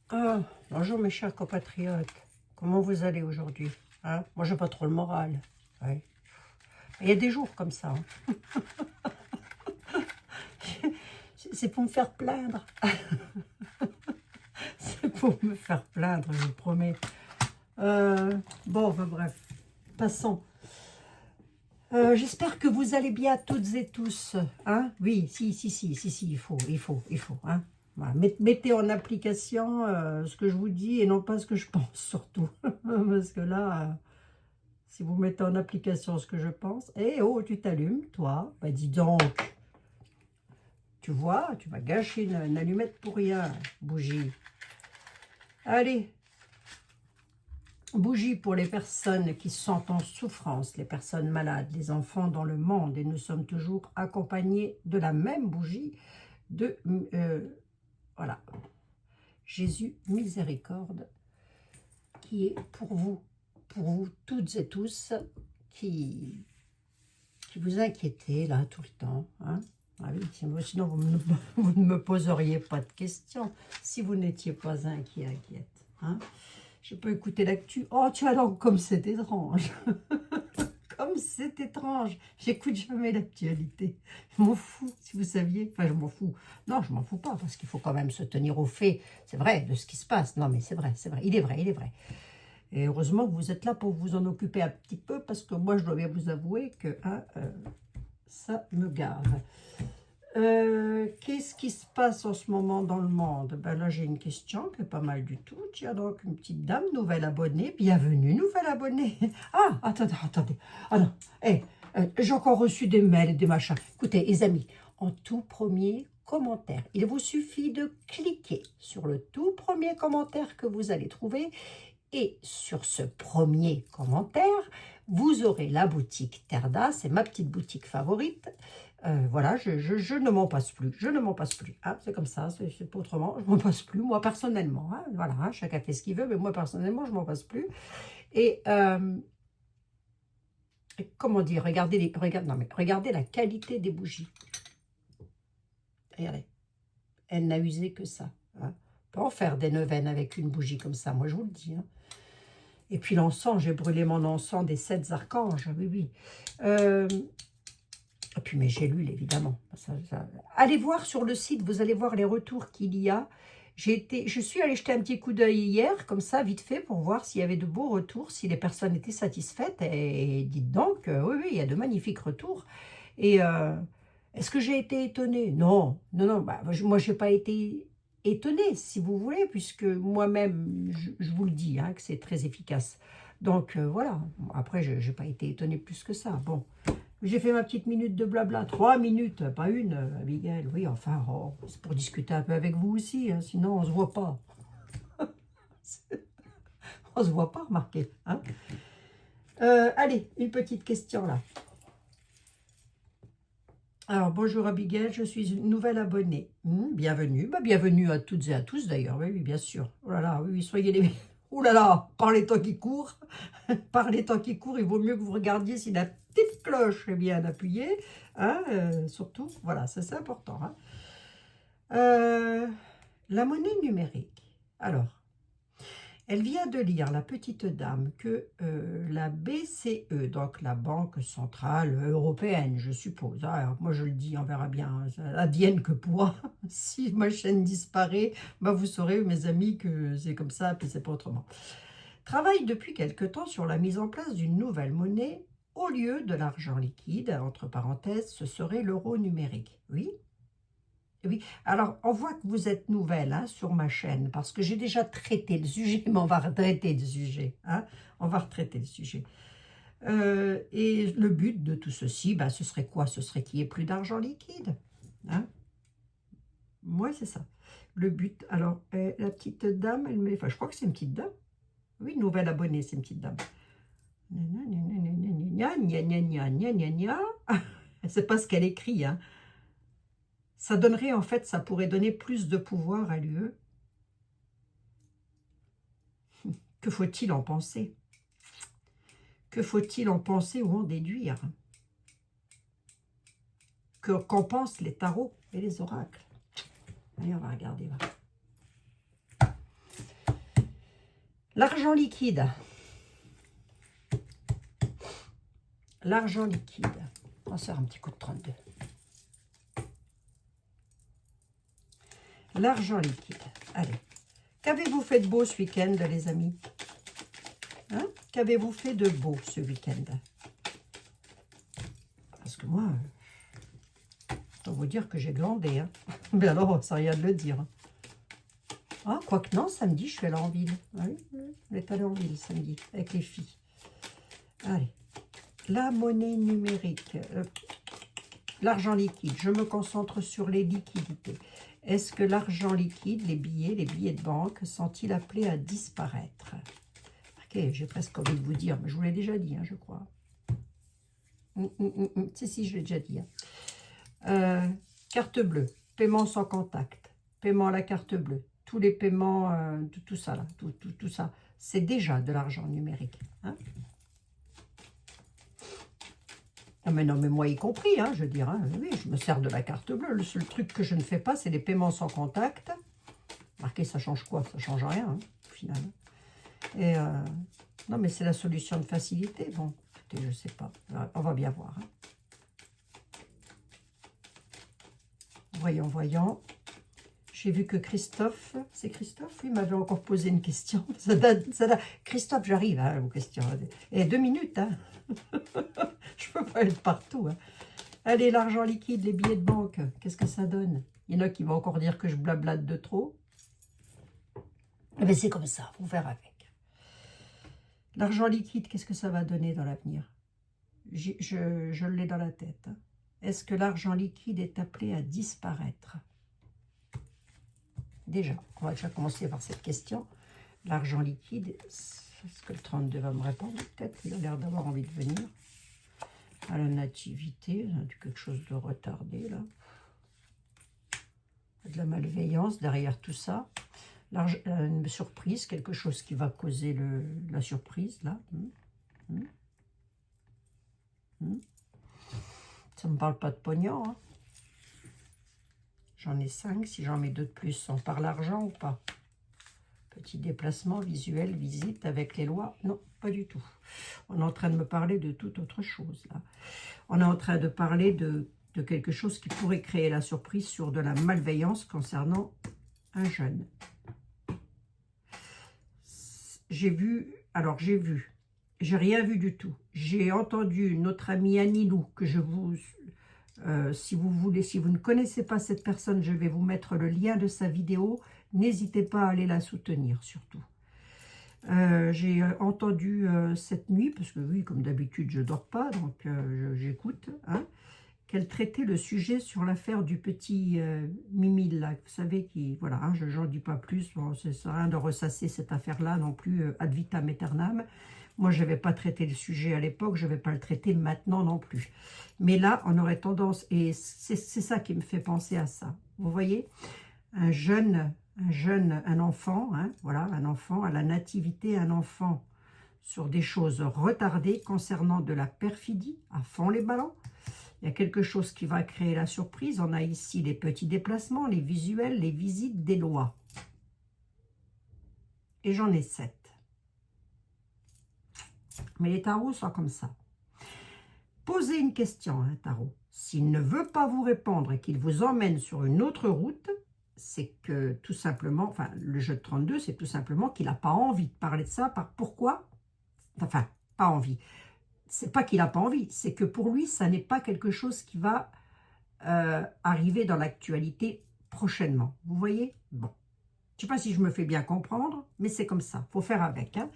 Ah, bonjour mes chers compatriotes. Comment vous allez aujourd'hui, hein? Moi, j'ai pas trop le moral. Ouais. Il y a des jours comme ça, hein. C'est pour me faire plaindre. C'est pour me faire plaindre, je vous promets. Bon, enfin, bref, passons. J'espère que vous allez bien toutes et tous, hein? Oui, si, il faut, hein? Voilà. Mettez en application ce que je vous dis et non pas ce que je pense, surtout. Parce que là, si vous mettez en application ce que je pense, eh oh, tu t'allumes, toi, bah dis donc, tu vois, tu vas gâcher une allumette pour rien, bougie. Allez, bougie pour les personnes qui sont en souffrance, les personnes malades, les enfants dans le monde, et nous sommes toujours accompagnés de la même bougie de, voilà, Jésus miséricorde, qui est pour vous toutes et tous, qui vous inquiétez là tout le temps, hein? Ah oui, sinon vous ne me poseriez pas de questions si vous n'étiez pas inquiète, hein? Je peux écouter l'actu. Oh tiens donc, comme c'est étrange. Comme c'est étrange. J'écoute jamais l'actualité. Je m'en fous, si vous saviez. Enfin, je m'en fous. Non, je m'en fous pas, parce qu'il faut quand même se tenir au fait, c'est vrai, de ce qui se passe. Non, mais c'est vrai, c'est vrai. Il est vrai, il est vrai. Et heureusement que vous êtes là pour vous en occuper un petit peu, parce que moi, je dois bien vous avouer que hein, ça me gave. Qu'est-ce qui se passe en ce moment dans le monde? Ben là, j'ai une question qui est pas mal du tout. Tiens donc, une petite dame, nouvelle abonnée. Bienvenue, nouvelle abonnée. Ah, attendez. Ah non, j'ai encore reçu des mails et des machins. Écoutez, les amis, en tout premier commentaire, il vous suffit de cliquer sur le tout premier commentaire que vous allez trouver. Et sur ce premier commentaire, vous aurez la boutique Terda, c'est ma petite boutique favorite. Voilà, je ne m'en passe plus, je ne m'en passe plus. Hein, c'est comme ça, c'est pas autrement, je m'en passe plus, moi personnellement. Hein, voilà, hein, chacun fait ce qu'il veut, mais moi personnellement, je m'en passe plus. Et comment dire, regardez la qualité des bougies. Regardez, elle n'a usé que ça. Hein. On peut en faire des neuvaines avec une bougie comme ça, moi je vous le dis. Hein. Et puis l'encens, j'ai brûlé mon encens des 7 archanges, oui, oui. Et puis mes gélules, évidemment. Allez voir sur le site, vous allez voir les retours qu'il y a. Je suis allée jeter un petit coup d'œil hier, comme ça, vite fait, pour voir s'il y avait de beaux retours, si les personnes étaient satisfaites. Et dites donc, oui, il y a de magnifiques retours. Et est-ce que j'ai été étonnée? Non, bah, moi, je n'ai pas été étonnée, si vous voulez, puisque moi-même, je vous le dis, hein, que c'est très efficace. Donc, voilà. Après, je n'ai pas été étonnée plus que ça. Bon. J'ai fait ma petite minute de blabla, 3 minutes, pas une, Abigail. Oui, enfin, oh, c'est pour discuter un peu avec vous aussi, hein, sinon on se voit pas. On se voit pas, remarquez. Hein. Allez, une petite question là. Alors, bonjour Abigail, je suis une nouvelle abonnée. Bienvenue, bah, bienvenue à toutes et à tous d'ailleurs, oui, oui, bien sûr. Oh là là, oui, soyez les... Oh là là, par les temps qui courent, par les temps qui courent, il vaut mieux que vous regardiez si la petite cloche est bien appuyée. Hein, surtout, voilà, ça c'est important. Hein. La monnaie numérique. Alors, elle vient de lire, la petite dame, que la BCE, donc la Banque Centrale Européenne, je suppose, hein, alors moi je le dis, on verra bien, hein, ça advienne que pourra, si ma chaîne disparaît, bah vous saurez, mes amis, que c'est comme ça, puis c'est pas autrement, travaille depuis quelque temps sur la mise en place d'une nouvelle monnaie au lieu de l'argent liquide, entre parenthèses, ce serait l'euro numérique. Oui, oui, alors on voit que vous êtes nouvelle hein, sur ma chaîne parce que j'ai déjà traité le sujet, mais on va retraiter le sujet. Hein, on va retraiter le sujet. Et le but de tout ceci, bah, ce serait quoi? Ce serait qu'il n'y ait plus d'argent liquide. Hein. Moi, c'est ça. Le but, alors, la petite dame, elle met, enfin, je crois que c'est une petite dame. Oui, nouvelle abonnée, c'est une petite dame. C'est pas ce qu'elle écrit, hein. Ça donnerait, en fait, ça pourrait donner plus de pouvoir à l'UE. Que faut-il en penser? Que faut-il en penser ou en déduire? Qu'en pensent les tarots et les oracles? Allez, on va regarder. Là. L'argent liquide. L'argent liquide. On va faire un petit coup de 32. L'argent liquide. Allez. Qu'avez-vous fait de beau ce week-end, les amis? Hein? Qu'avez-vous fait de beau ce week-end? Parce que moi, je dois vous dire que j'ai glandé. Hein. Mais alors, ça rien de le dire. Ah, quoique non, samedi, je suis allée en ville. Ah oui, on est allé en ville samedi, avec les filles. Allez. La monnaie numérique. L'argent liquide. Je me concentre sur les liquidités. Est-ce que l'argent liquide, les billets de banque, sont-ils appelés à disparaître? Ok, j'ai presque envie de vous dire, mais je vous l'ai déjà dit, hein, je crois. Si, je l'ai déjà dit. Hein. Carte bleue, paiement sans contact, paiement à la carte bleue, tous les paiements, tout ça, là, tout ça, c'est déjà de l'argent numérique. Hein. Ah mais non, mais moi y compris, hein, je veux dire, hein, oui, je me sers de la carte bleue. Le seul truc que je ne fais pas, c'est les paiements sans contact. Marqué, ça change quoi? Ça change rien, hein, au final. Et non, mais c'est la solution de facilité. Bon, écoutez, je sais pas. On va bien voir. Hein. Voyons. J'ai vu que Christophe, c'est Christophe, oui, m'avait encore posé une question. Ça date. Christophe, j'arrive hein, aux questions. Et 2 minutes, hein. Je peux pas être partout. Hein. Allez, l'argent liquide, les billets de banque, qu'est-ce que ça donne? Il y en a qui vont encore dire que je blablate de trop. Mais c'est comme ça, faut faire avec. L'argent liquide, qu'est-ce que ça va donner dans l'avenir? Je l'ai dans la tête. Hein. Est-ce que l'argent liquide est appelé à disparaître? Déjà, on va déjà commencer par cette question. L'argent liquide, est-ce que le 32 va me répondre? Peut-être, il a l'air d'avoir envie de venir. À la nativité, quelque chose de retardé, là. De la malveillance derrière tout ça. Une surprise, quelque chose qui va causer la surprise, là. Ça ne me parle pas de pognon, hein. J'en ai 5, si j'en mets 2 de plus, on parle argent ou pas? Petit déplacement visuel, visite avec les lois? Non, pas du tout. On est en train de me parler de toute autre chose, là. On est en train de parler de quelque chose qui pourrait créer la surprise sur de la malveillance concernant un jeune. J'ai rien vu du tout. J'ai entendu notre amie Anilou, que je vous... si vous ne connaissez pas cette personne, je vais vous mettre le lien de sa vidéo. N'hésitez pas à aller la soutenir, surtout. J'ai entendu cette nuit, parce que oui, comme d'habitude, je ne dors pas, donc j'écoute, hein, qu'elle traitait le sujet sur l'affaire du petit Mimi, là, vous savez, qui, voilà, hein, je n'en dis pas plus, bon, ça ne sert à rien de ressasser cette affaire-là non plus, ad vitam aeternam. Moi, je n'avais pas traité le sujet à l'époque, je ne vais pas le traiter maintenant non plus. Mais là, on aurait tendance, et c'est ça qui me fait penser à ça. Vous voyez, un enfant, hein, voilà, un enfant, à la nativité, un enfant sur des choses retardées concernant de la perfidie, à fond les ballons. Il y a quelque chose qui va créer la surprise. On a ici les petits déplacements, les visuels, les visites des lois. Et j'en ai 7. Mais les tarots sont comme ça. Posez une question à un tarot. S'il ne veut pas vous répondre et qu'il vous emmène sur une autre route, c'est que tout simplement, enfin le jeu de 32, c'est tout simplement qu'il n'a pas envie de parler de ça. Pourquoi? Enfin, pas envie. C'est pas qu'il n'a pas envie, c'est que pour lui, ça n'est pas quelque chose qui va arriver dans l'actualité prochainement. Vous voyez? Bon. Je ne sais pas si je me fais bien comprendre, mais c'est comme ça. Il faut faire avec. Hein.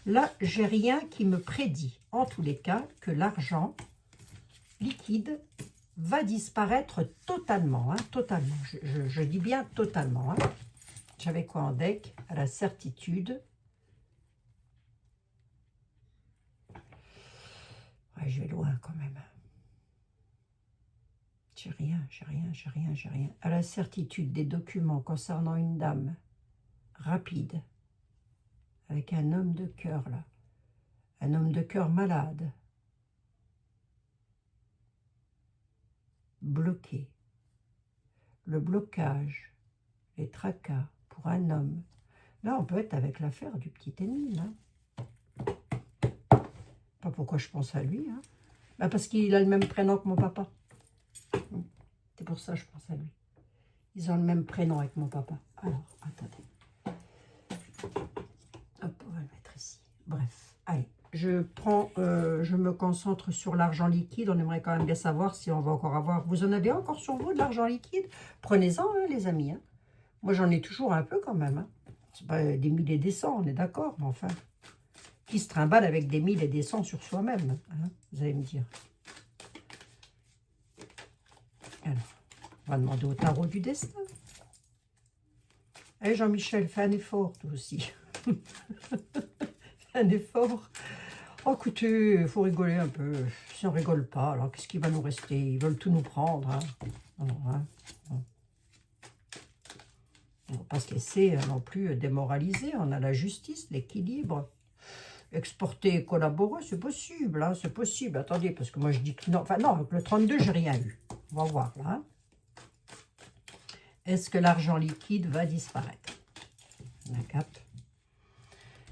Là, j'ai rien qui me prédit, en tous les cas, que l'argent liquide va disparaître totalement. Hein, totalement. Je dis bien totalement. Hein. J'avais quoi en deck? À la certitude. Ouais, je vais loin quand même. J'ai rien. À la certitude des documents concernant une dame rapide, avec un homme de cœur là, un homme de cœur malade, bloqué. Le blocage, les tracas pour un homme Là, on peut être avec l'affaire du petit ennemi, là. Pas pourquoi je pense à lui, hein. Bah parce qu'il a le même prénom que mon papa. C'est pour ça que je pense à lui. Ils ont le même prénom avec mon papa. Alors, attendez. Hop, on va le mettre ici. Bref, allez. Je me concentre sur l'argent liquide. On aimerait quand même bien savoir si on va encore avoir... Vous en avez encore sur vous de l'argent liquide? Prenez-en, hein, les amis. Hein. Moi, j'en ai toujours un peu quand même. Hein. C'est pas des milliers et des cents, on est d'accord, mais enfin... Qui se trimballe avec des 1000 et des 100 sur soi-même, hein, vous allez me dire. Alors, on va demander au tarot du destin. Allez, Jean-Michel, fais un effort, toi aussi. Un effort. Oh, écoutez, il faut rigoler un peu. Si on rigole pas, alors qu'est-ce qui va nous rester? Ils veulent tout nous prendre. Hein. Non, hein. Non. On ne va pas se laisser non plus démoraliser. On a la justice, l'équilibre. Exporter et collaborer, c'est possible, hein, c'est possible. Attendez, parce que moi je dis que non. Enfin non, avec le 32, j'ai rien eu. On va voir là. Hein. Est-ce que l'argent liquide va disparaître? D'accord.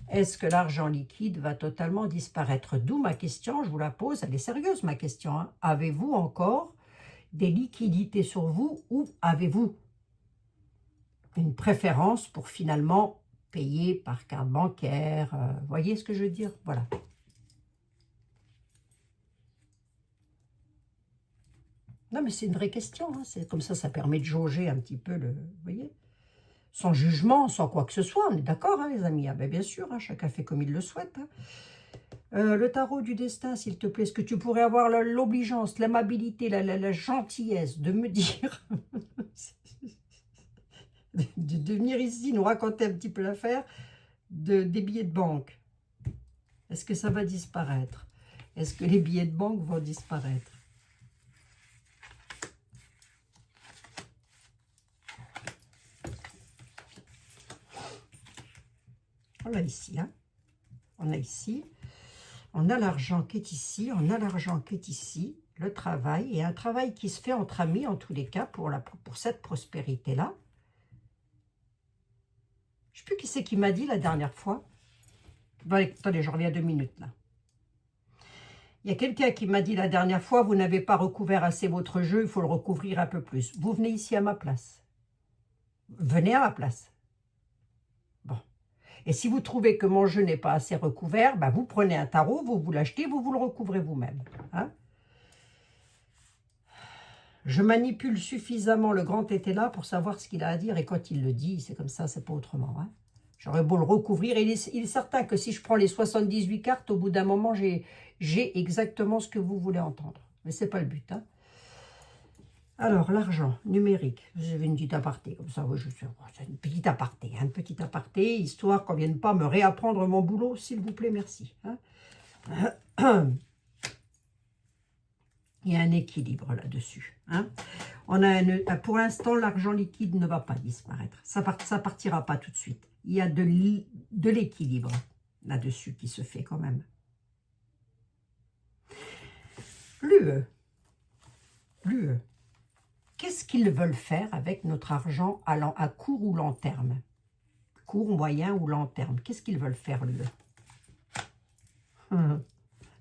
Est-ce que l'argent liquide va totalement disparaître? D'où ma question, je vous la pose, elle est sérieuse ma question. Hein. Avez-vous encore des liquidités sur vous ou avez-vous une préférence pour finalement payer par carte bancaire? Voyez ce que je veux dire? Voilà. Non, mais c'est une vraie question. Hein. C'est comme ça permet de jauger un petit peu le... Vous voyez? Sans jugement, sans quoi que ce soit. On est d'accord, hein, les amis? Ah, ben, bien sûr, hein, chacun fait comme il le souhaite. Hein. Le tarot du destin, s'il te plaît, est-ce que tu pourrais avoir l'obligeance, l'amabilité, la gentillesse de me dire... de venir ici nous raconter un petit peu l'affaire des billets de banque. Est-ce que ça va disparaître? Est-ce que les billets de banque vont disparaître? On a ici, hein. On a ici. On a l'argent qui est ici. On a l'argent qui est ici. Le travail. Et un travail qui se fait entre amis, en tous les cas, pour cette prospérité-là. Je ne sais plus qui c'est qui m'a dit la dernière fois. Bon, attendez, je reviens 2 minutes, là. Il y a quelqu'un qui m'a dit la dernière fois, vous n'avez pas recouvert assez votre jeu, il faut le recouvrir un peu plus. Vous venez ici à ma place. Venez à ma place. Bon. Et si vous trouvez que mon jeu n'est pas assez recouvert, ben vous prenez un tarot, vous l'achetez, vous le recouvrez vous-même. Hein? Je manipule suffisamment le grand été là pour savoir ce qu'il a à dire. Et quand il le dit, c'est comme ça, c'est pas autrement. Hein? J'aurais beau le recouvrir. Il est certain que si je prends les 78 cartes, au bout d'un moment, j'ai exactement ce que vous voulez entendre. Mais c'est pas le but. Hein? Alors, l'argent numérique. J'avais une petite aparté, comme ça, c'est une petite aparté, hein, une petite aparté, histoire qu'on ne vienne pas me réapprendre mon boulot, s'il vous plaît, merci. Hein. Il y a un équilibre là-dessus. Hein. Pour l'instant, l'argent liquide ne va pas disparaître. Ça partira pas tout de suite. Il y a de l'équilibre là-dessus qui se fait quand même. L'UE. Qu'est-ce qu'ils veulent faire avec notre argent à court ou long terme? Court, moyen ou long terme. Qu'est-ce qu'ils veulent faire, l'UE?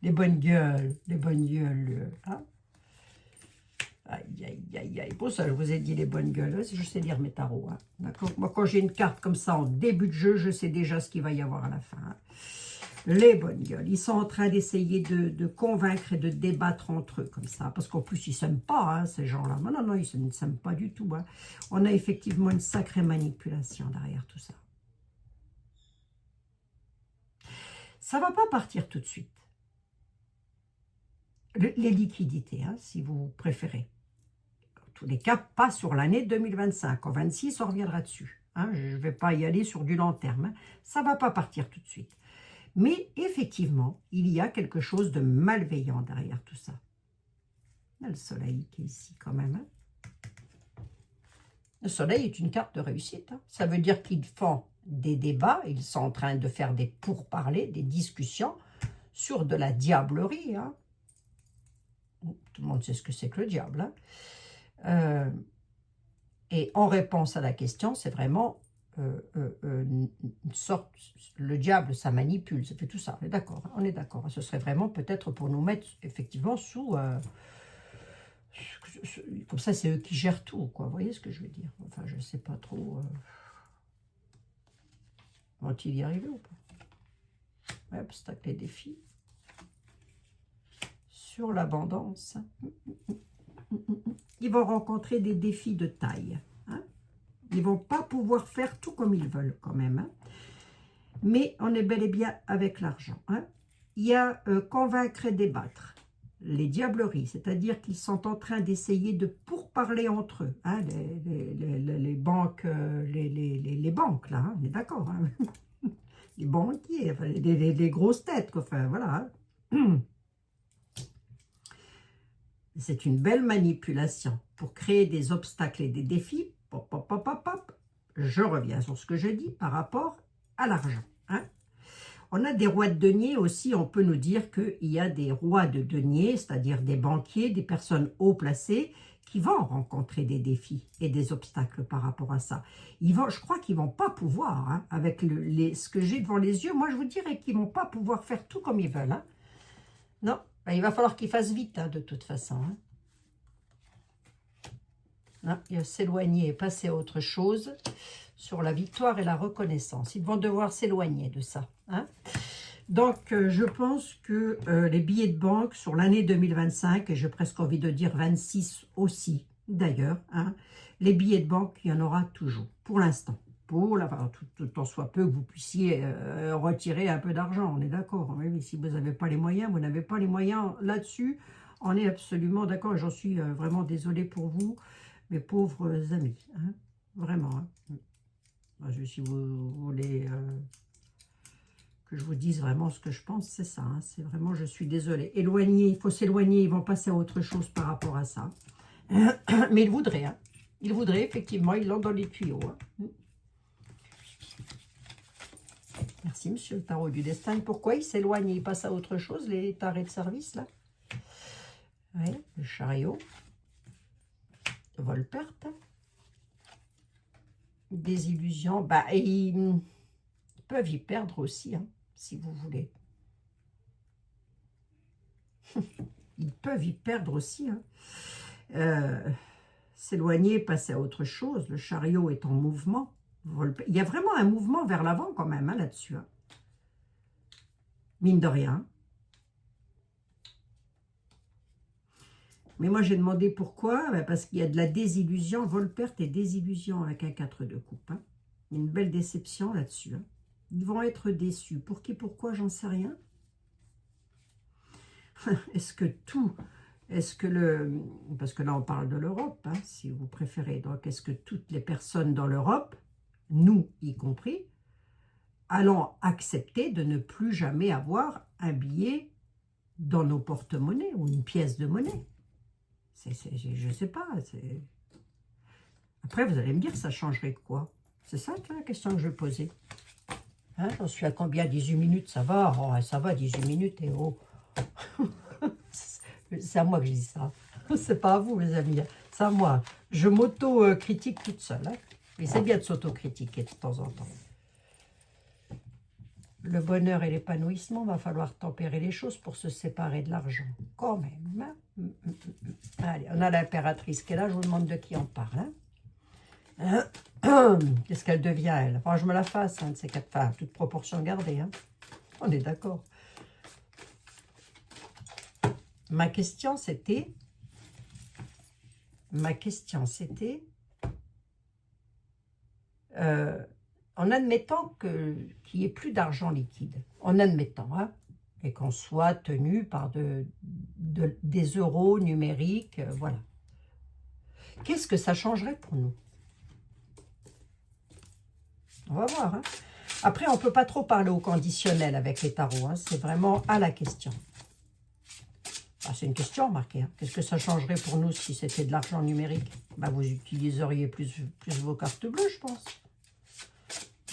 Les bonnes gueules, l'UE. Hein? Aïe, aïe, aïe, aïe. Pour ça, je vous ai dit les bonnes gueules. Je sais lire mes tarots. Hein. Moi, quand j'ai une carte comme ça en début de jeu, je sais déjà ce qu'il va y avoir à la fin. Hein. Les bonnes gueules. Ils sont en train d'essayer de convaincre et de débattre entre eux comme ça. Parce qu'en plus, ils ne s'aiment pas, hein, ces gens-là. Non, ils ne s'aiment pas du tout. Hein. On a effectivement une sacrée manipulation derrière tout ça. Ça ne va pas partir tout de suite. Les liquidités, hein, si vous préférez. En tous les cas, pas sur l'année 2025. En 26, on reviendra dessus. Hein. Je ne vais pas y aller sur du long terme. Hein. Ça ne va pas partir tout de suite. Mais effectivement, il y a quelque chose de malveillant derrière tout ça. Il y a le soleil qui est ici quand même. Hein. Le soleil est une carte de réussite. Hein. Ça veut dire qu'ils font des débats, ils sont en train de faire des pourparlers, des discussions sur de la diablerie. Hein. Tout le monde sait ce que c'est que le diable. Hein. Et en réponse à la question, c'est vraiment une sorte, le diable, ça manipule, ça fait tout ça, on est d'accord. Ce serait vraiment peut-être pour nous mettre effectivement sous... comme ça, c'est eux qui gèrent tout, quoi. Vous voyez ce que je veux dire? Enfin, je ne sais pas trop... vont-ils y arriver ou pas? Ouais, obstacle et défis. Sur l'abondance. Ils vont rencontrer des défis de taille. Hein? Ils ne vont pas pouvoir faire tout comme ils veulent quand même. Hein? Mais on est bel et bien avec l'argent. Hein? Il y a convaincre et débattre. Les diableries, c'est-à-dire qu'ils sont en train d'essayer de pourparler entre eux. Hein? Les banques, les banques, là, hein? On est d'accord. Hein? Les banquiers, enfin, les grosses têtes, quoi. Enfin, voilà. Hein? C'est une belle manipulation pour créer des obstacles et des défis. Pop, pop, pop, pop, pop. Je reviens sur ce que je dis par rapport à l'argent. Hein? On a des rois de denier aussi. On peut nous dire qu'il y a des rois de denier, c'est-à-dire des banquiers, des personnes haut placées qui vont rencontrer des défis et des obstacles par rapport à ça. Je crois qu'ils ne vont pas pouvoir, hein, avec ce que j'ai devant les yeux, moi je vous dirais qu'ils ne vont pas pouvoir faire tout comme ils veulent. Hein. Non. Il va falloir qu'ils fassent vite, hein, de toute façon. Hein. Non, il va s'éloigner et passer à autre chose sur la victoire et la reconnaissance. Ils vont devoir s'éloigner de ça. Hein. Donc, je pense que les billets de banque sur l'année 2025, et j'ai presque envie de dire 26 aussi, d'ailleurs, hein, les billets de banque, il y en aura toujours, pour l'instant. Tout en soit peu que vous puissiez retirer un peu d'argent, on est d'accord. Mais si vous n'avez pas les moyens, vous n'avez pas les moyens là-dessus. On est absolument d'accord, et j'en suis vraiment désolée pour vous, mes pauvres amis. Hein, vraiment. Hein. Si vous voulez que je vous dise vraiment ce que je pense, c'est ça. Hein, c'est vraiment, je suis désolée. Éloigner, il faut s'éloigner, ils vont passer à autre chose par rapport à ça. Mais ils voudraient. Hein. Ils voudraient, effectivement, ils l'ont dans les tuyaux. Hein. Merci, monsieur le tarot du destin. Pourquoi ils s'éloignent et ils passent à autre chose, les tarés de service, là? Oui, le chariot. Vol-perte. Désillusion. Bah, ils peuvent y perdre aussi, hein, si vous voulez. Ils peuvent y perdre aussi. Hein. S'éloigner, passer à autre chose. Le chariot est en mouvement. Il y a vraiment un mouvement vers l'avant quand même, hein, là-dessus. Hein. Mine de rien. Mais moi, j'ai demandé pourquoi. Ben parce qu'il y a de la désillusion, vol-perte et désillusion avec un 4 de coupe. Hein. Il y a une belle déception là-dessus. Hein. Ils vont être déçus. Pour qui, pourquoi, j'en sais rien. Est-ce que tout... Est-ce que parce que là, on parle de l'Europe, hein, si vous préférez. Donc, est-ce que toutes les personnes dans l'Europe, nous y compris, allons accepter de ne plus jamais avoir un billet dans nos porte-monnaies ou une pièce de monnaie? Je ne sais pas. Après, vous allez me dire, ça changerait quoi? C'est ça la question que je vais poser. Hein, j'en suis à combien? 18 minutes, ça va? Oh, ça va, 18 minutes, et oh. C'est à moi que je dis ça. C'est pas à vous, mes amis. C'est à moi. Je m'auto-critique toute seule. Hein. Mais c'est bien de s'auto-critiquer de temps en temps. Le bonheur et l'épanouissement, va falloir tempérer les choses pour se séparer de l'argent. Quand même. Hein. Allez, on a l'impératrice qui est là. Je vous demande de qui on parle. Hein. Qu'est-ce qu'elle devient, elle? Enfin, je me la fasse, hein, de ces quatre femmes. Toute proportion gardée. Hein. On est d'accord. Ma question, c'était, en admettant qu'il n'y ait plus d'argent liquide, en admettant, hein, et qu'on soit tenu par des euros numériques, voilà. Qu'est-ce que ça changerait pour nous? On va voir. Hein. Après, on ne peut pas trop parler au conditionnel avec les tarots, hein, c'est vraiment à la question. Ah, c'est une question, remarquez. Hein. Qu'est-ce que ça changerait pour nous si c'était de l'argent numérique? Bah, vous utiliseriez plus vos cartes bleues, je pense.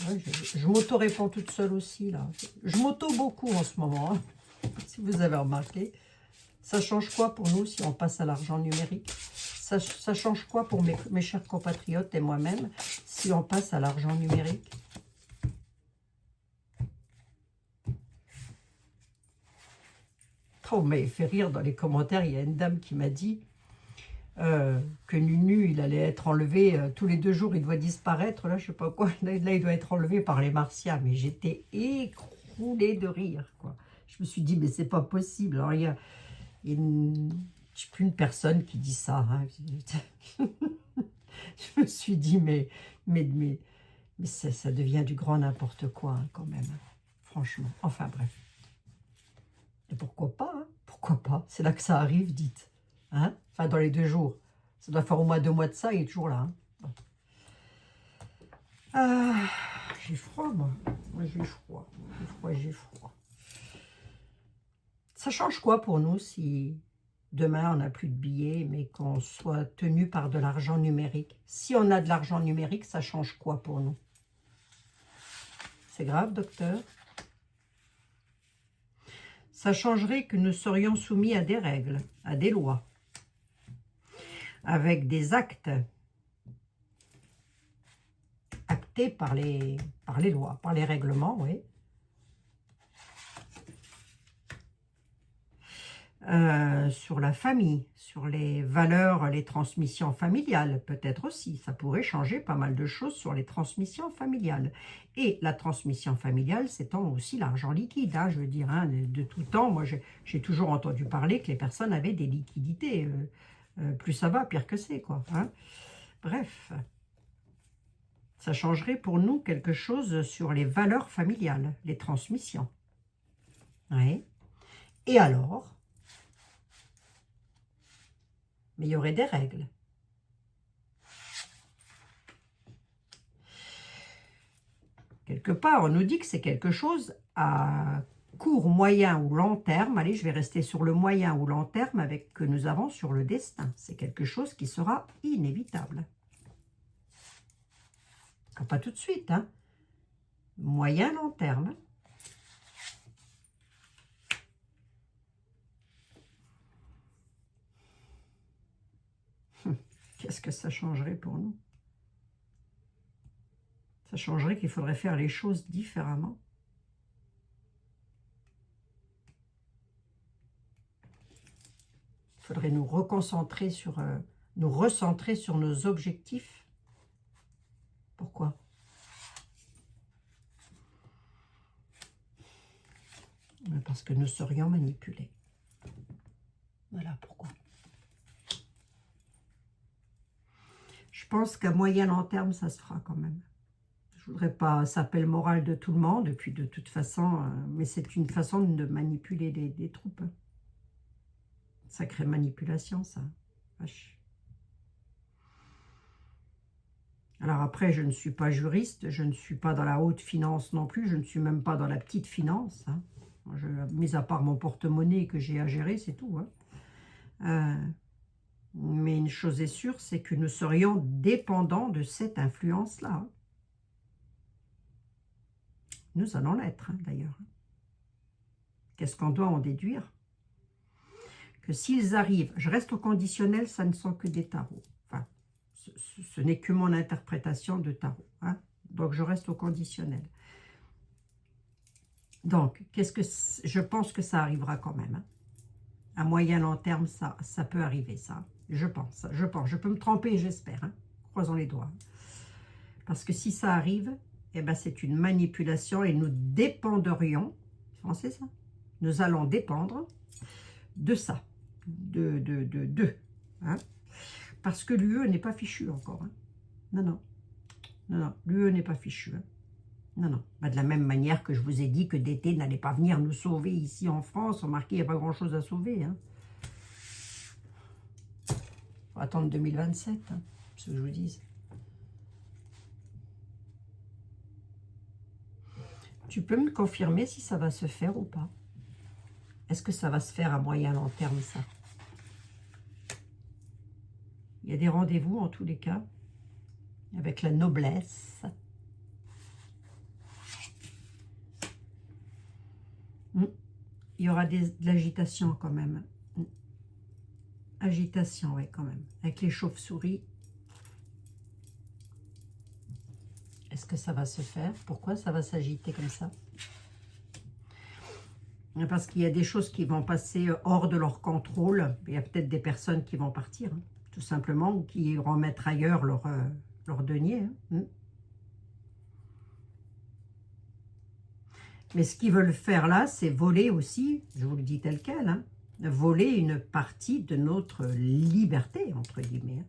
Ouais, je m'auto-réponds toute seule aussi, là. Je m'auto beaucoup en ce moment, hein, si vous avez remarqué. Ça change quoi pour nous si on passe à l'argent numérique? Ça change quoi pour mes chers compatriotes et moi-même si on passe à l'argent numérique? On m'avait fait rire dans les commentaires. Il y a une dame qui m'a dit que Nunu, il allait être enlevé tous les 2 jours, il doit disparaître. Là, je sais pas quoi. Là, il doit être enlevé par les Martiens. Mais j'étais écroulée de rire, quoi. Je me suis dit, mais c'est pas possible. Alors, il y a une, je sais plus, une personne qui dit ça. Hein. Je me suis dit, mais ça devient du grand n'importe quoi, hein, quand même. Hein. Franchement. Enfin, bref. Et pourquoi pas, hein? Pourquoi pas? C'est là que ça arrive, dites. Hein? Enfin, dans les 2 jours. Ça doit faire au moins 2 mois de ça, il est toujours là. Hein? Bon. Ah, j'ai froid, moi. Moi, j'ai froid. J'ai froid, j'ai froid. Ça change quoi pour nous si demain on n'a plus de billets, mais qu'on soit tenu par de l'argent numérique? Si on a de l'argent numérique, ça change quoi pour nous? C'est grave, docteur? Ça changerait que nous serions soumis à des règles, à des lois, avec des actes actés par les lois, par les règlements, oui. Sur la famille, sur les valeurs, les transmissions familiales, peut-être aussi. Ça pourrait changer pas mal de choses sur les transmissions familiales. Et la transmission familiale, c'est aussi l'argent liquide, hein, je veux dire, hein, de tout temps. Moi, j'ai toujours entendu parler que les personnes avaient des liquidités. Plus ça va, pire que c'est, quoi. Hein. Bref, ça changerait pour nous quelque chose sur les valeurs familiales, les transmissions. Oui. Et alors? Mais il y aurait des règles. Quelque part, on nous dit que c'est quelque chose à court, moyen ou long terme. Allez, je vais rester sur le moyen ou long terme avec que nous avons sur le destin. C'est quelque chose qui sera inévitable. Pas tout de suite, hein. Moyen, long terme. Qu'est-ce que ça changerait pour nous? Ça changerait qu'il faudrait faire les choses différemment. Il faudrait nous reconcentrer sur, nous recentrer sur nos objectifs. Pourquoi? Parce que nous serions manipulés. Voilà pourquoi. Je pense qu'à moyen long terme, ça se fera quand même. Je ne voudrais pas saper le moral de tout le monde, et puis de toute façon, mais c'est une façon de manipuler des troupes. Sacrée manipulation, ça. Vache. Alors après, je ne suis pas juriste, je ne suis pas dans la haute finance non plus, je ne suis même pas dans la petite finance. Hein. Mis à part mon porte-monnaie que j'ai à gérer, c'est tout. Hein. Mais une chose est sûre, c'est que nous serions dépendants de cette influence-là. Hein. Nous allons l'être, hein, d'ailleurs. Qu'est-ce qu'on doit en déduire? Que s'ils arrivent, je reste au conditionnel, ça ne sont que des tarots. Enfin, ce n'est que mon interprétation de tarot. Hein. Donc, je reste au conditionnel. Donc, je pense que ça arrivera quand même. Hein. À moyen long terme, ça peut arriver, ça. Je pense. Je peux me tromper, j'espère. Hein. Croisons les doigts. Parce que si ça arrive, eh ben, c'est une manipulation et nous dépendrions, c'est ça, nous allons dépendre de ça, hein, parce que l'UE n'est pas fichu encore. Hein. Non, l'UE n'est pas fichu. Hein. Non. Bah, de la même manière que je vous ai dit que d'été n'allait pas venir nous sauver ici en France, remarquez, il n'y a pas grand-chose à sauver. Hein. Faut attendre 2027, hein, ce que je vous dis. Tu peux me confirmer si ça va se faire ou pas? Est-ce que ça va se faire à moyen long terme, ça? Il y a des rendez-vous, en tous les cas, avec la noblesse. Il y aura de l'agitation quand même. Agitation, oui, quand même. Avec les chauves-souris. Est-ce que ça va se faire? Pourquoi ça va s'agiter comme ça? Parce qu'il y a des choses qui vont passer hors de leur contrôle. Il y a peut-être des personnes qui vont partir, hein, tout simplement, ou qui iront mettre ailleurs leur denier. Hein. Mais ce qu'ils veulent faire là, c'est voler aussi, je vous le dis tel quel, hein, voler une partie de notre liberté, entre guillemets. Hein.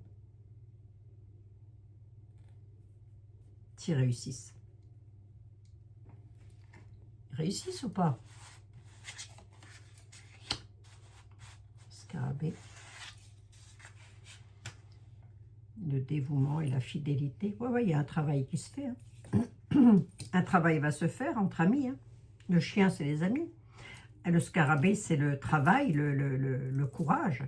S'ils réussissent. Ils réussissent ou pas? Scarabée. Le dévouement et la fidélité. Oui, il y a un travail qui se fait. Hein. Un travail va se faire entre amis. Hein. Le chien, c'est les amis. Et le scarabée, c'est le travail, le courage.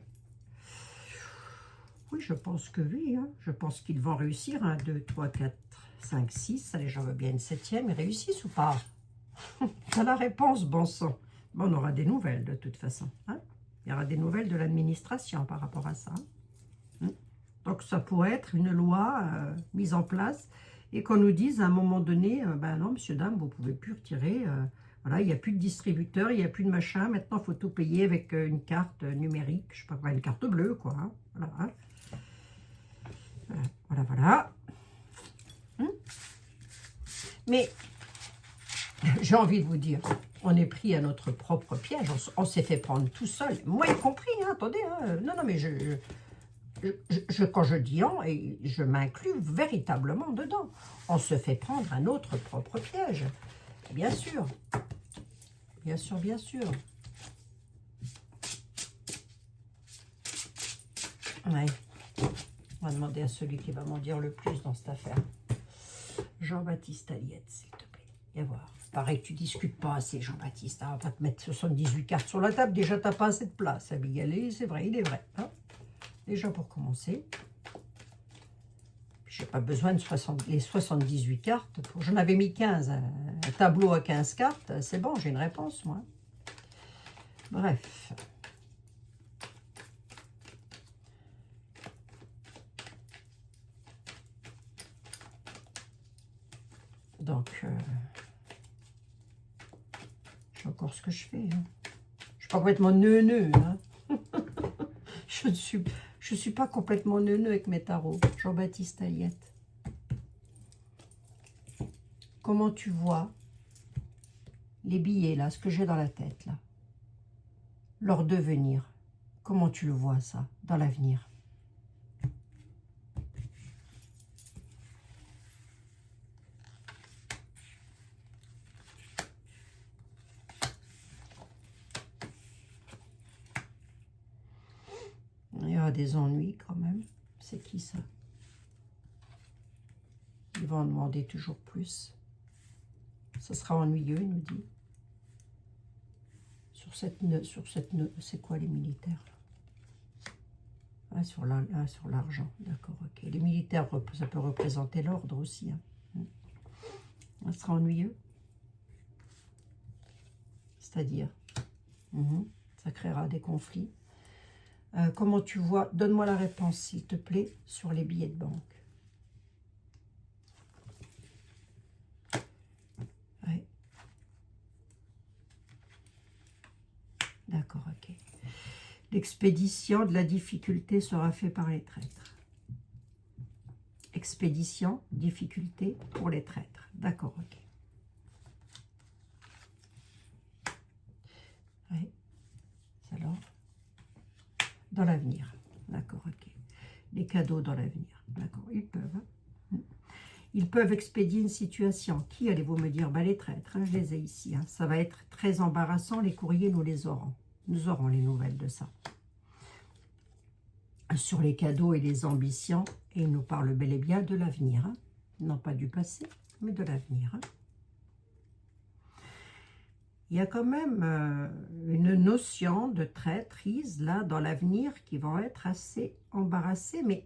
Oui, je pense que oui. Hein. Je pense qu'ils vont réussir. 1, 2, 3, 4, 5, 6. Allez, j'en veux bien une 7e. Ils réussissent ou pas? C'est la réponse, bon sang. Bon, on aura des nouvelles de toute façon. Hein. Il y aura des nouvelles de l'administration par rapport à ça. Hein. Donc, ça pourrait être une loi mise en place et qu'on nous dise à un moment donné, ben non, monsieur, dame, vous ne pouvez plus retirer. Voilà, il n'y a plus de distributeur, il n'y a plus de machin. Maintenant, il faut tout payer avec une carte numérique, je ne sais pas quoi, une carte bleue, quoi. Hein. Voilà. Hein. Voilà. Hein. Mais j'ai envie de vous dire, on est pris à notre propre piège, on s'est fait prendre tout seul, moi y compris, hein, attendez, hein, non, mais quand je dis on, et je m'inclus véritablement dedans, on se fait prendre à notre propre piège, bien sûr, bien sûr, bien sûr. Ouais. On va demander à celui qui va m'en dire le plus dans cette affaire. Jean-Baptiste Aliette, s'il te plaît, viens voir. Pareil que tu discutes pas assez, Jean-Baptiste. On va pas te mettre 78 cartes sur la table. Déjà, tu n'as pas assez de place, Abigail. C'est vrai, il est vrai. Hein. Déjà, pour commencer. Je n'ai pas besoin de les 78 cartes. J'en avais mis 15. Un tableau à 15 cartes, c'est bon, j'ai une réponse, moi. Bref. Donc, je sais encore ce que je fais. Hein. Je suis pas complètement neuneux. Hein. Je ne suis pas complètement neuneux avec mes tarots. Jean-Baptiste Aliette. Comment tu vois les billets, là, ce que j'ai dans la tête, là, leur devenir? Comment tu le vois, ça, dans l'avenir? Il y aura des ennuis, quand même. C'est qui, ça? Ils vont en demander toujours plus. Ça sera ennuyeux, il nous dit. Sur cette c'est quoi les militaires? Ah, sur l'argent, d'accord, ok. Les militaires, ça peut représenter l'ordre aussi. Hein. Ça sera ennuyeux. C'est-à-dire, ça créera des conflits. Comment tu vois? Donne-moi la réponse, s'il te plaît, sur les billets de banque. Ouais. D'accord, ok. L'expédition de la difficulté sera faite par les traîtres. Expédition, difficulté pour les traîtres. D'accord, ok. Oui. Alors, dans l'avenir. D'accord, ok. Les cadeaux dans l'avenir. D'accord, ils peuvent. Hein. Ils peuvent expédier une situation. Qui allez-vous me dire? Ben, les traîtres, hein, je les ai ici. Hein. Ça va être très embarrassant. Les courriers, nous les aurons. Nous aurons les nouvelles de ça. Sur les cadeaux et les ambitions. Et il nous parle bel et bien de l'avenir. Hein. Non pas du passé, mais de l'avenir. Hein. Il y a quand même une notion de traîtrise là dans l'avenir qui vont être assez embarrassés. Mais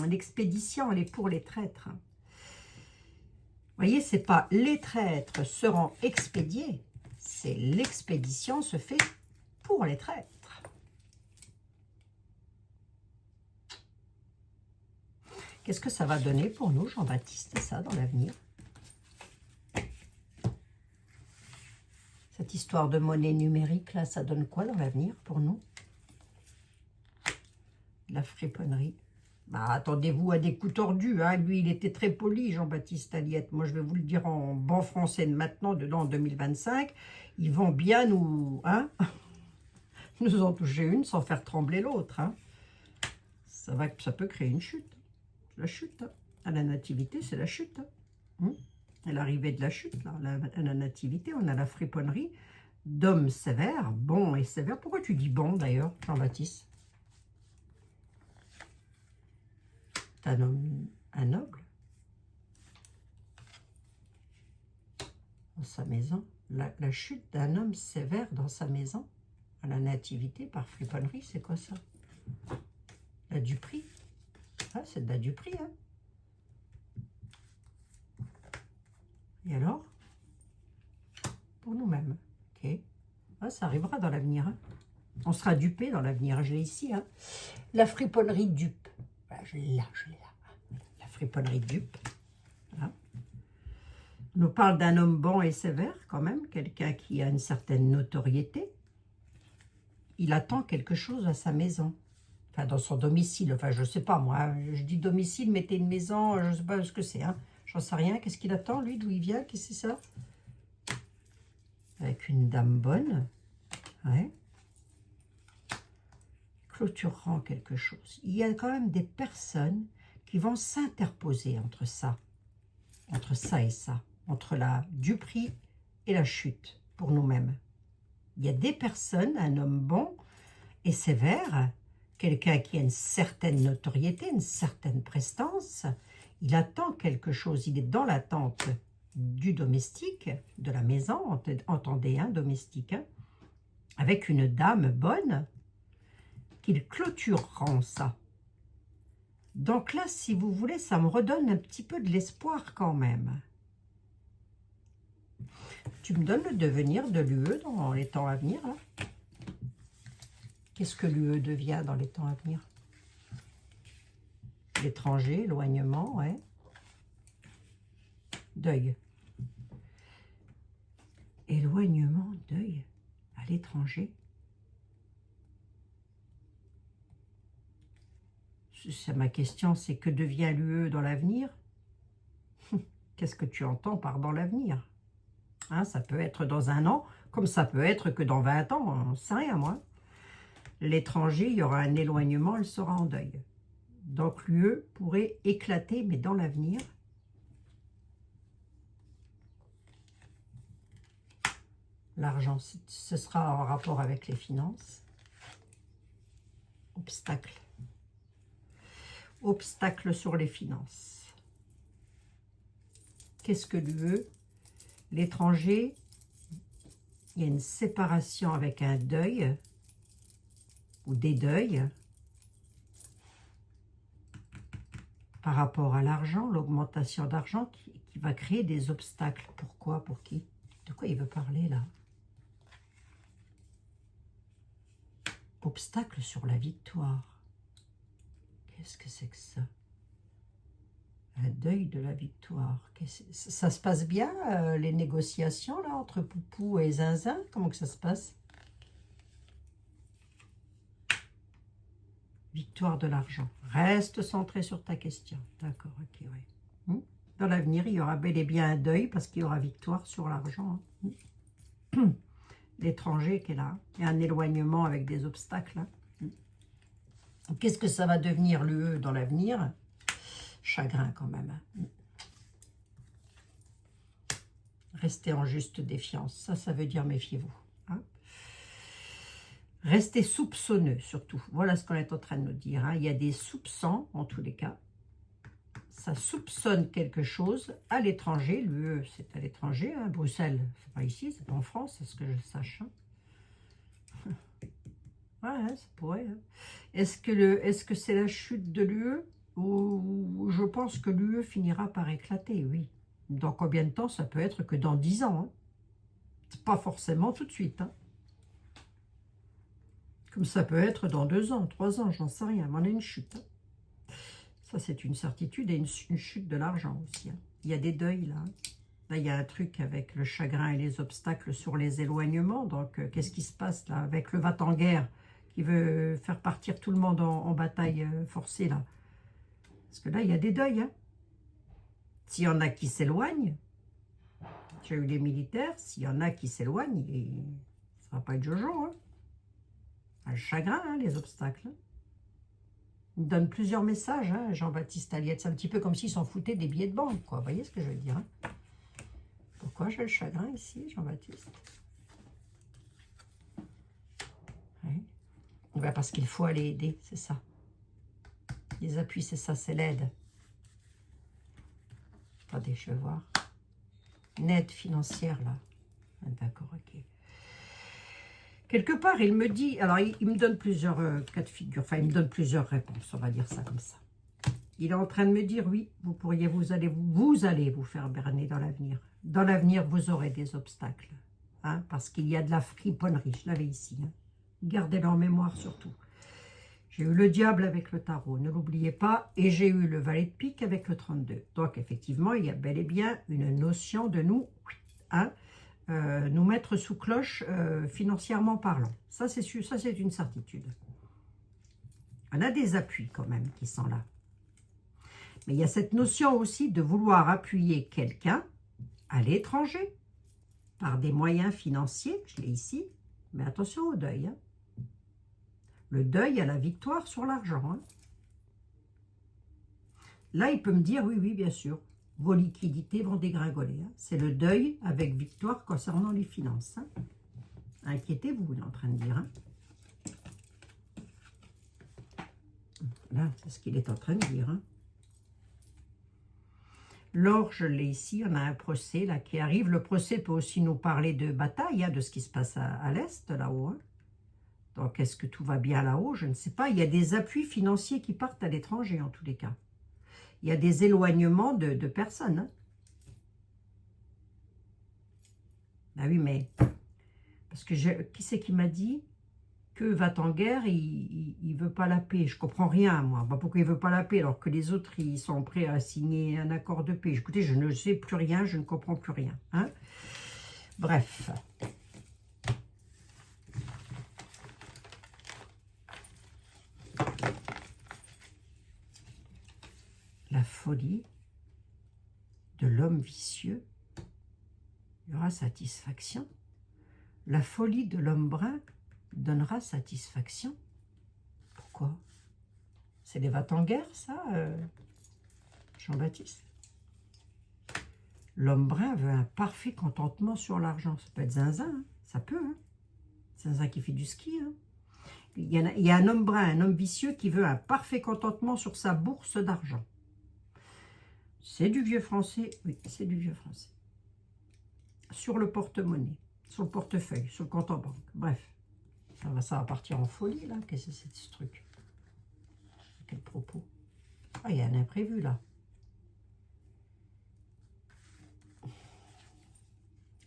l'expédition, elle est pour les traîtres. Vous voyez, c'est pas les traîtres seront expédiés. C'est l'expédition se fait pour les traîtres. Qu'est-ce que ça va donner pour nous, Jean-Baptiste, ça, dans l'avenir? Cette histoire de monnaie numérique, là, ça donne quoi dans l'avenir pour nous? La friponnerie. Bah, attendez-vous à des coups tordus. Hein. Lui, il était très poli, Jean-Baptiste Aliette. Moi, je vais vous le dire en bon français de maintenant, en 2025. Ils vont bien nous, hein, nous en toucher une sans faire trembler l'autre. Hein. Ça peut créer une chute. La chute. Hein. À la nativité, c'est la chute. Hein. À l'arrivée de la chute, là, à la nativité, on a la friponnerie d'hommes sévères, bons et sévères. Pourquoi tu dis bon, d'ailleurs, Jean-Baptiste? Un homme, un noble, dans sa maison. La chute d'un homme sévère dans sa maison, à la nativité, par friponnerie, c'est quoi ça? La duperie. Ah, c'est de la duperie, hein. Et alors? Pour nous-mêmes, ok. Ah, ça arrivera dans l'avenir, hein. On sera dupé dans l'avenir, je l'ai ici, hein. La friponnerie dupe. Voilà, je l'ai là, La friponnerie dupe. Voilà. On nous parle d'un homme bon et sévère, quand même, quelqu'un qui a une certaine notoriété. Il attend quelque chose à sa maison. Enfin, dans son domicile. Enfin, je ne sais pas, moi. Je dis domicile, mettez une maison, je ne sais pas ce que c'est, hein. J'en sais rien. Qu'est-ce qu'il attend, lui? D'où il vient? Qu'est-ce que c'est ça? Avec une dame bonne. Ouais. Clôturant quelque chose. Il y a quand même des personnes qui vont s'interposer entre ça et ça, entre la duperie et la chute, pour nous-mêmes. Il y a des personnes, un homme bon et sévère, quelqu'un qui a une certaine notoriété, une certaine prestance, il attend quelque chose, il est dans l'attente du domestique, de la maison, entendez, un domestique, hein, avec une dame bonne, qu'il clôtureront ça. Donc là, si vous voulez, ça me redonne un petit peu de l'espoir quand même. Tu me donnes le devenir de l'UE dans les temps à venir, hein? Qu'est-ce que l'UE devient dans les temps à venir? L'étranger, éloignement, ouais. Deuil. Éloignement, deuil, à l'étranger. Ma question, c'est que devient l'UE dans l'avenir? Qu'est-ce que tu entends par dans l'avenir? Hein, ça peut être dans 1 an, comme ça peut être que dans 20 ans, on ne sait rien, moi. L'étranger, il y aura un éloignement, elle sera en deuil. Donc l'UE pourrait éclater, mais dans l'avenir. L'argent, ce sera en rapport avec les finances. Obstacle. Obstacle sur les finances. Qu'est-ce que l'UE? L'étranger, il y a une séparation avec un deuil ou des deuils par rapport à l'argent, l'augmentation d'argent qui va créer des obstacles. Pourquoi? Pour qui? De quoi il veut parler là? Obstacle sur la victoire. Qu'est-ce que c'est que ça? Un deuil de la victoire. Ça se passe bien, les négociations là entre Poupou et Zinzin? Comment que ça se passe? Victoire de l'argent. Reste centré sur ta question. D'accord, ok, oui. Dans l'avenir, il y aura bel et bien un deuil parce qu'il y aura victoire sur l'argent. Hein. L'étranger qui est là. Il y a un éloignement avec des obstacles. Hein. Qu'est-ce que ça va devenir l'UE dans l'avenir? Chagrin quand même. Hein. Restez en juste défiance. Ça veut dire méfiez-vous. Hein. Restez soupçonneux surtout. Voilà ce qu'on est en train de nous dire. Hein. Il y a des soupçons en tous les cas. Ça soupçonne quelque chose à l'étranger. L'UE, c'est à l'étranger. Hein. Bruxelles, c'est pas ici, c'est pas en France, c'est ce que je sache. Hein. Ouais, ça pourrait. Hein. Est-ce que c'est la chute de l'UE? Ou je pense que l'UE finira par éclater, oui. Dans combien de temps? Ça peut être que dans 10 ans. Hein. C'est pas forcément tout de suite. Hein. Comme ça peut être dans 2 ans, 3 ans, j'en sais rien. Mais on a une chute. Hein. Ça, c'est une certitude et une chute de l'argent aussi. Hein. Il y a des deuils là. Hein. Là, il y a un truc avec le chagrin et les obstacles sur les éloignements. Donc, qu'est-ce qui se passe là avec le va-t-en-guerre qui veut faire partir tout le monde en bataille forcée là? Parce que là, il y a des deuils. Hein. S'il y en a qui s'éloignent, j'ai eu les militaires, s'il y en a qui s'éloignent, ça va pas être Jojo. Hein. Le chagrin, hein, les obstacles. Il donne plusieurs messages, hein, Jean-Baptiste Aliette. C'est un petit peu comme s'il s'en foutait des billets de banque, quoi. Vous voyez ce que je veux dire? Hein? Pourquoi j'ai le chagrin ici, Jean-Baptiste? Oui. Ben parce qu'il faut aller aider, c'est ça. Les appuis, c'est ça, c'est l'aide. Attendez, je vais voir. Une aide financière, là. Ah, d'accord, ok. Quelque part, il me dit... Alors, il me donne plusieurs cas de figure. Enfin, il me donne plusieurs réponses, on va dire ça comme ça. Il est en train de me dire, oui, vous allez vous faire berner dans l'avenir. Dans l'avenir, vous aurez des obstacles. Hein, parce qu'il y a de la friponnerie. Je l'avais ici. Hein. Gardez-le en mémoire surtout. J'ai eu le diable avec le tarot, ne l'oubliez pas. Et j'ai eu le valet de pique avec le 32. Donc, effectivement, il y a bel et bien une notion de nous... Hein, nous mettre sous cloche financièrement parlant. Ça, c'est sûr, ça, c'est une certitude. On a des appuis quand même qui sont là. Mais il y a cette notion aussi de vouloir appuyer quelqu'un à l'étranger par des moyens financiers, je l'ai ici, mais attention au deuil. Hein. Le deuil à la victoire sur l'argent. Hein. Là, il peut me dire, oui, oui, bien sûr, vos liquidités vont dégringoler. Hein. C'est le deuil avec victoire concernant les finances. Hein. Inquiétez-vous, il est en train de dire. Hein. Là, c'est ce qu'il est en train de dire. Hein. L'or, je l'ai ici, on a un procès là qui arrive. Le procès peut aussi nous parler de bataille, hein, de ce qui se passe à l'Est, là-haut. Hein. Donc, est-ce que tout va bien là-haut? Je ne sais pas. Il y a des appuis financiers qui partent à l'étranger, en tous les cas. Il y a des éloignements de personnes. Hein. Ben oui, mais... Parce que qui c'est qui m'a dit que va-t-en-guerre, il ne veut pas la paix? Je ne comprends rien, moi. Ben, pourquoi il ne veut pas la paix alors que les autres, ils sont prêts à signer un accord de paix? Écoutez, je ne sais plus rien, je ne comprends plus rien. Hein. Bref. La folie de l'homme vicieux, il y aura satisfaction. La folie de l'homme brun donnera satisfaction. Pourquoi? C'est les va-t-en-guerre, ça, Jean-Baptiste? L'homme brun veut un parfait contentement sur l'argent. Ça peut être zinzin, hein. Ça peut. Hein. Zinzin qui fait du ski. Hein. Il y a un homme brun, un homme vicieux qui veut un parfait contentement sur sa bourse d'argent. C'est du vieux français, oui, c'est du vieux français. Sur le porte-monnaie, sur le portefeuille, sur le compte en banque. Bref, ça va partir en folie, là. Qu'est-ce que c'est ce truc? Quel propos? Ah, il y a un imprévu, là.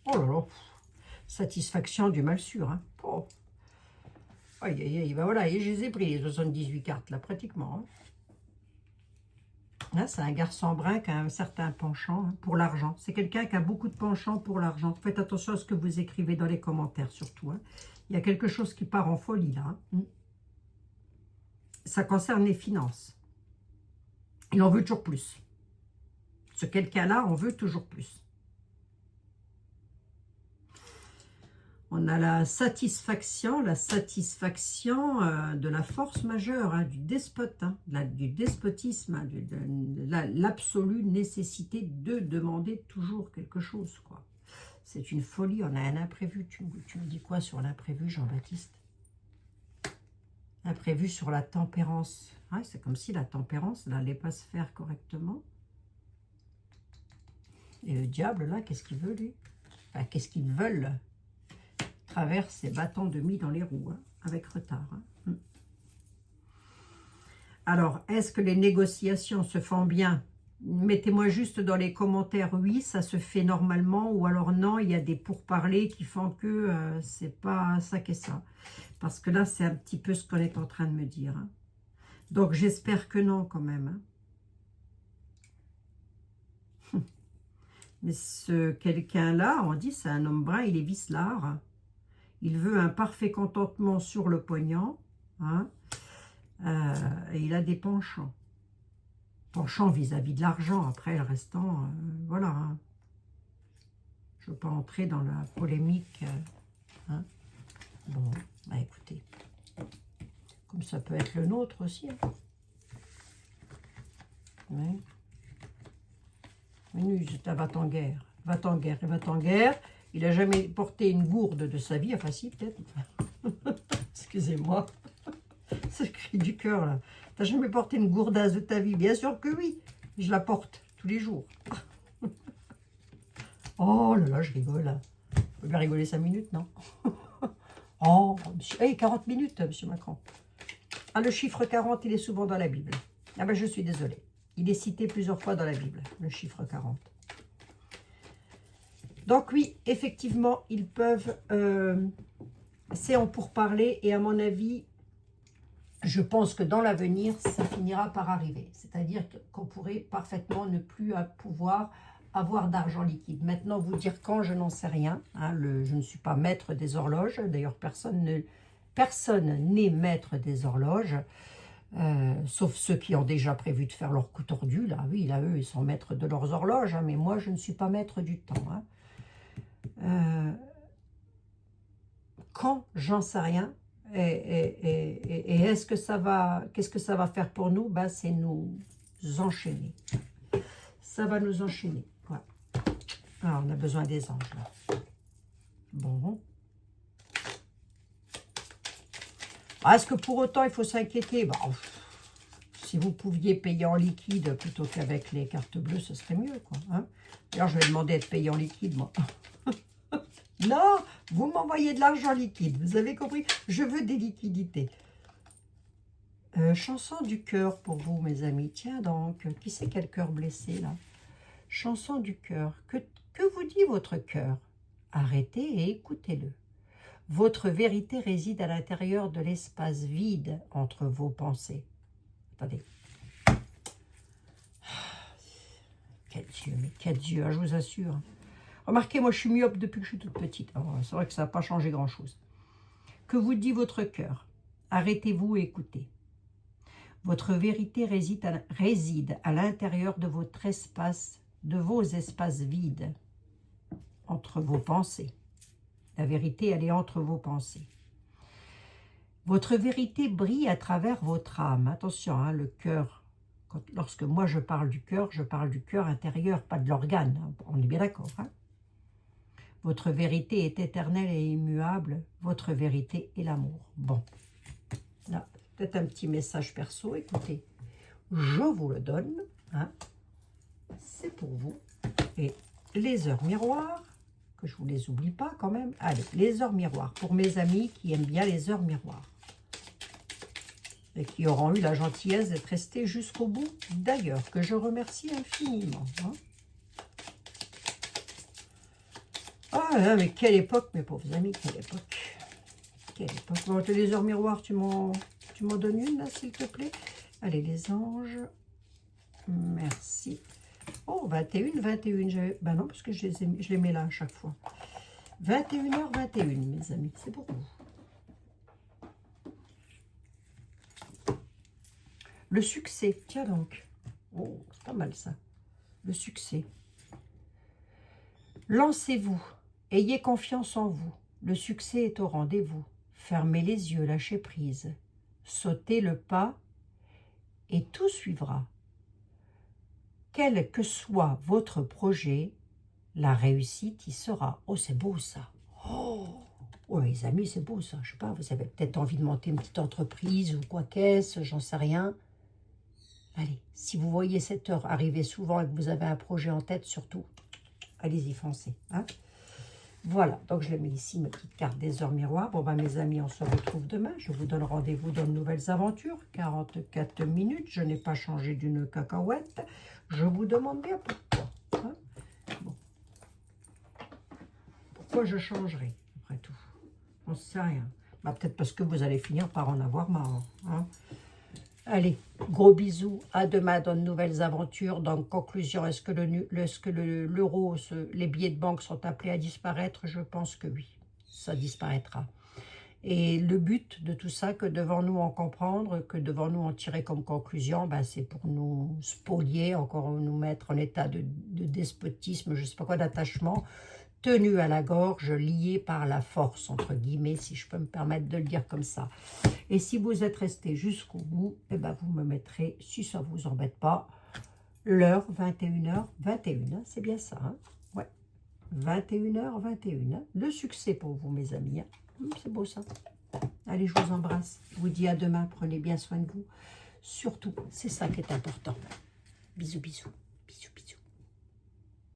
Oh là là. Satisfaction du mal sûr, hein. Oh. Aïe, aïe, aïe. Ben voilà, et je les ai pris, les 78 cartes, là, pratiquement. Hein. Là, c'est un garçon brun qui a un certain penchant hein, pour l'argent. C'est quelqu'un qui a beaucoup de penchant pour l'argent. Faites attention à ce que vous écrivez dans les commentaires, surtout. Hein. Il y a quelque chose qui part en folie, là. Hein. Ça concerne les finances. Il en veut toujours plus. Ce quelqu'un-là en veut toujours plus. On a la satisfaction de la force majeure, hein, du despote, hein, du despotisme, hein, de l'absolue nécessité de demander toujours quelque chose, quoi. C'est une folie, on a un imprévu. Tu me dis quoi sur l'imprévu, Jean-Baptiste? Imprévu sur la tempérance. Ouais, c'est comme si la tempérance n'allait pas se faire correctement. Et le diable, là, qu'est-ce qu'il veut, lui? Enfin, qu'est-ce qu'ils veulent? Traverse ses bâtons de mie dans les roues, hein, avec retard. Hein. Alors, est-ce que les négociations se font bien? Mettez-moi juste dans les commentaires, oui, ça se fait normalement, ou alors non, il y a des pourparlers qui font que c'est pas ça qu'est ça. Parce que là, c'est un petit peu ce qu'on est en train de me dire. Hein. Donc, j'espère que non, quand même. Hein. Mais ce quelqu'un-là, on dit, c'est un homme brun, il est vicelard. Il veut un parfait contentement sur le poignant. Hein, et il a des penchants. Penchants vis-à-vis de l'argent. Après, le restant, voilà. Hein. Je ne veux pas entrer dans la polémique. Hein. Bon, bah écoutez. Comme ça peut être le nôtre aussi. Hein. Oui. Va-t'en guerre. Va-t'en guerre et va-t'en guerre. Il n'a jamais porté une gourde de sa vie. Enfin, si, peut-être. Excusez-moi. C'est le cri du cœur, là. T'as jamais porté une gourdasse de ta vie? Bien sûr que oui. Je la porte tous les jours. Oh là là, je rigole. Là. Je peux bien rigoler 5 minutes, non? Oh, monsieur... hey, 40 minutes, monsieur Macron. Ah, le chiffre 40, il est souvent dans la Bible. Ah ben, je suis désolée. Il est cité plusieurs fois dans la Bible, le chiffre 40. Donc oui, effectivement, ils peuvent... c'est en pourparler et à mon avis, je pense que dans l'avenir, ça finira par arriver. C'est-à-dire qu'on pourrait parfaitement ne plus pouvoir avoir d'argent liquide. Maintenant, vous dire quand, je n'en sais rien. Hein, je ne suis pas maître des horloges. D'ailleurs, personne n'est maître des horloges. Sauf ceux qui ont déjà prévu de faire leur coup tordu. Là, oui, là, eux, ils sont maîtres de leurs horloges. Hein, mais moi, je ne suis pas maître du temps. Hein. Quand, j'en sais rien. Et est-ce que ça va, qu'est-ce que ça va faire pour nous? Ben, c'est nous enchaîner. Ça va nous enchaîner. Voilà. Alors, on a besoin des anges, là. Bon. Est-ce que pour autant, il faut s'inquiéter? Ben, si vous pouviez payer en liquide plutôt qu'avec les cartes bleues, ce serait mieux, quoi. Hein? D'ailleurs, je vais demander d'être payé en liquide, moi. Non, vous m'envoyez de l'argent liquide, vous avez compris? Je veux des liquidités. Chanson du cœur pour vous, mes amis. Tiens donc, qui c'est quel cœur blessé, là? Chanson du cœur. Que vous dit votre cœur? Arrêtez et écoutez-le. Votre vérité réside à l'intérieur de l'espace vide entre vos pensées. Attendez. Quel Dieu, mais quel Dieu, hein, je vous assure. Remarquez, moi je suis myope depuis que je suis toute petite. C'est vrai que ça n'a pas changé grand-chose. Que vous dit votre cœur? Arrêtez-vous et écoutez. Votre vérité réside à l'intérieur de votre espace, de vos espaces vides, entre vos pensées. La vérité, elle est entre vos pensées. Votre vérité brille à travers votre âme. Attention, hein, le cœur. Lorsque moi je parle du cœur intérieur, pas de l'organe. Hein, on est bien d'accord, hein? Votre vérité est éternelle et immuable. Votre vérité est l'amour. Bon, là, peut-être un petit message perso. Écoutez, je vous le donne. Hein. C'est pour vous. Et les heures miroirs, que je ne vous les oublie pas quand même. Allez, les heures miroirs. Pour mes amis qui aiment bien les heures miroirs. Et qui auront eu la gentillesse d'être restés jusqu'au bout. D'ailleurs, que je remercie infiniment. Hein. Ah, mais quelle époque, mes pauvres amis, quelle époque. Quelle époque. Bon, les heures miroirs, tu m'en donnes une, là, s'il te plaît. Allez, les anges. Merci. Oh, 21, 21. Ben non, parce que je les mets là à chaque fois. 21h21, mes amis, c'est pour vous. Le succès, tiens donc. Oh, c'est pas mal ça. Le succès. Lancez-vous. Ayez confiance en vous. Le succès est au rendez-vous. Fermez les yeux, lâchez prise. Sautez le pas et tout suivra. Quel que soit votre projet, la réussite y sera. Oh, c'est beau ça. Oh, les amis, c'est beau ça. Je sais pas, vous avez peut-être envie de monter une petite entreprise ou quoi qu'est-ce, j'en sais rien. Allez, si vous voyez cette heure arriver souvent et que vous avez un projet en tête, surtout, allez-y, foncez. Hein. Voilà, donc je le mets ici, ma petite carte des heures miroirs. Bon, ben mes amis, on se retrouve demain. Je vous donne rendez-vous dans de nouvelles aventures. 44 minutes, je n'ai pas changé d'une cacahuète. Je vous demande bien pourquoi. Hein. Bon. Pourquoi je changerai, après tout? On ne sait rien. Bah, peut-être parce que vous allez finir par en avoir marre. Hein. Allez, gros bisous, à demain dans de nouvelles aventures. Donc, conclusion, est-ce que l'euro, les billets de banque sont appelés à disparaître? Je pense que oui, ça disparaîtra. Et le but de tout ça, que devons-nous en comprendre, que devons-nous en tirer comme conclusion, ben, c'est pour nous spolier, encore nous mettre en état de despotisme, je ne sais pas quoi, d'attachement, tenu à la gorge, lié par la force, entre guillemets, si je peux me permettre de le dire comme ça. Et si vous êtes resté jusqu'au bout, eh ben vous me mettrez, si ça ne vous embête pas, l'heure 21h21, hein, c'est bien ça, hein, ouais, 21h21, hein, de succès pour vous mes amis, hein. C'est beau ça. Allez, je vous embrasse, je vous dis à demain, prenez bien soin de vous, surtout, c'est ça qui est important. Bisous, bisous, bisous, bisous.